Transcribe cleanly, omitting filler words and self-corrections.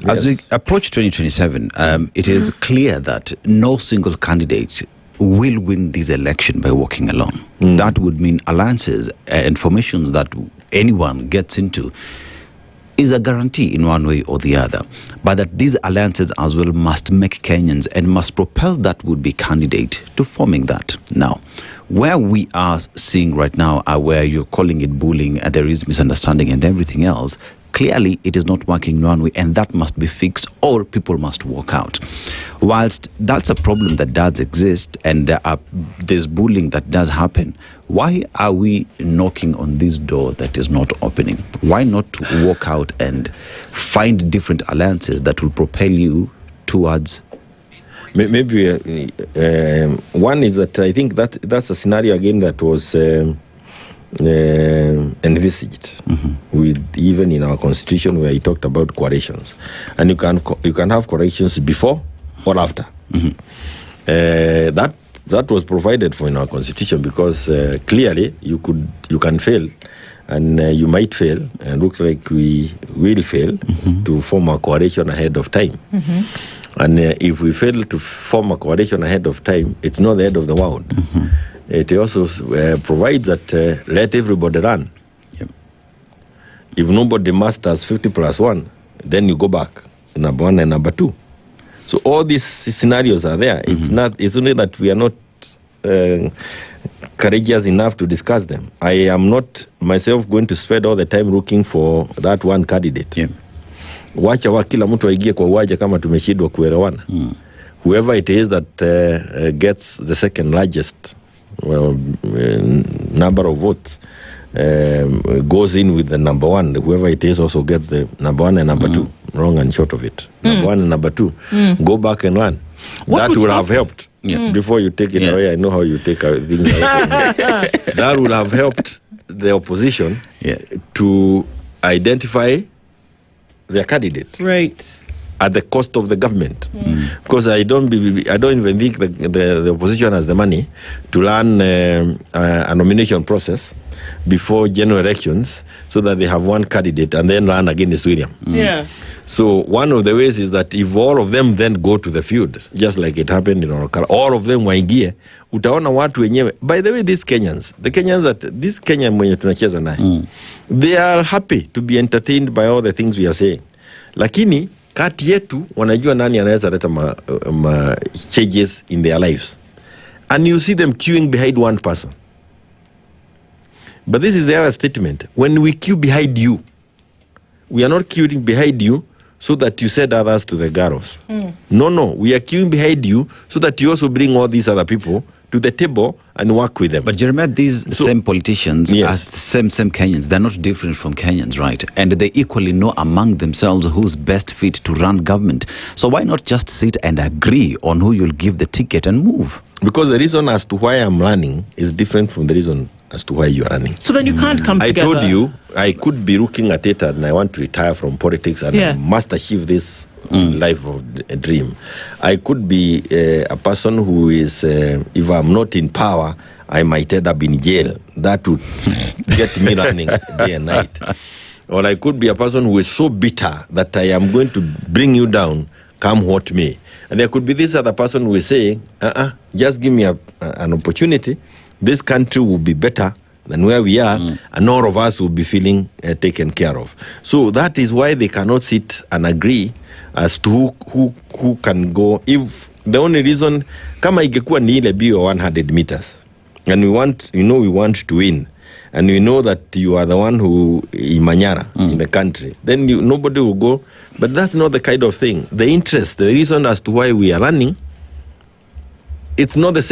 As we approach 2027, it is clear that no single candidate will win this election by walking alone. That would mean alliances and formations that anyone gets into is a guarantee in one way or the other, but that these alliances as well must make Kenyans and must propel that would-be candidate to forming that. Now, where we are seeing right now are where you're calling it bullying and there is misunderstanding and everything else. Clearly, it is not working in one way, and that must be fixed, or people must walk out. Whilst that's a problem that does exist, and there's bullying that does happen, why are we knocking on this door that is not opening? Why not walk out and find different alliances that will propel you towards? Maybe one is that I think that's a scenario again that was envisaged with even in our constitution where he talked about coalitions, and you can have coalitions before or after. That was provided for in our constitution because clearly you can fail, and you might fail, and looks like we will fail to form a coalition ahead of time. And if we fail to form a coalition ahead of time, it's not the end of the world. It also provides that let everybody run. Yep. If nobody masters 50+1, then you go back, number one and number two. So all these scenarios are there. It's only that we are not courageous enough to discuss them. I am not myself going to spend all the time looking for that one candidate. Yeah. Wacha kila mtu aingie kwa uwanja kama tumeshindwa kuelewana. Whoever it is that gets the second largest number of votes goes in with the number one. Whoever it is also gets the number one and number two. Wrong and short of it. Number one and number two. Go back and run. That would have helped. Before you take it away, I know how you take things away. That would have helped the opposition to identify their candidate. Right. At the cost of the government, because I don't even think the opposition has the money to run a nomination process before general elections, so that they have one candidate and then run against William. Yeah. So one of the ways is that if all of them then go to the field, just like it happened in Orokara, all of them waingie, utaona watu wenyewe. By the way, this Kenya mwenye tunacheza naye, they are happy to be entertained by all the things we are saying. Lakini kati yetu wanajua nani anaweza leta changes in their lives, and you see them queuing behind one person. But this is the other statement: when we queue behind you, we are not queuing behind you so that you send others to the gallows. No, we are queuing behind you so that you also bring all these other people to the table and work with them. But Jeremiah, these same politicians are same Kenyans. They're not different from Kenyans, right? And they equally know among themselves who's best fit to run government. So why not just sit and agree on who you'll give the ticket and move? Because the reason as to why I'm running is different from the reason as to why you're running. So then you can't come together. I told you, I could be looking at it and I want to retire from politics and I must achieve this life of a dream. I could be a person who is, if I'm not in power, I might end up in jail. That would get me running day and night. Or I could be a person who is so bitter that I am going to bring you down, come what may. And there could be this other person who is saying, just give me an opportunity. This country will be better than where we are, and all of us will be feeling taken care of. So that is why they cannot sit and agree as to who can go. If the only reason, kama ingekuwa ni ile bio 100 meters, and we want to win, and we know that you are the one who Imanyara in the country, then nobody will go. But that's not the kind of thing. The interest, the reason as to why we are running, it's not the same.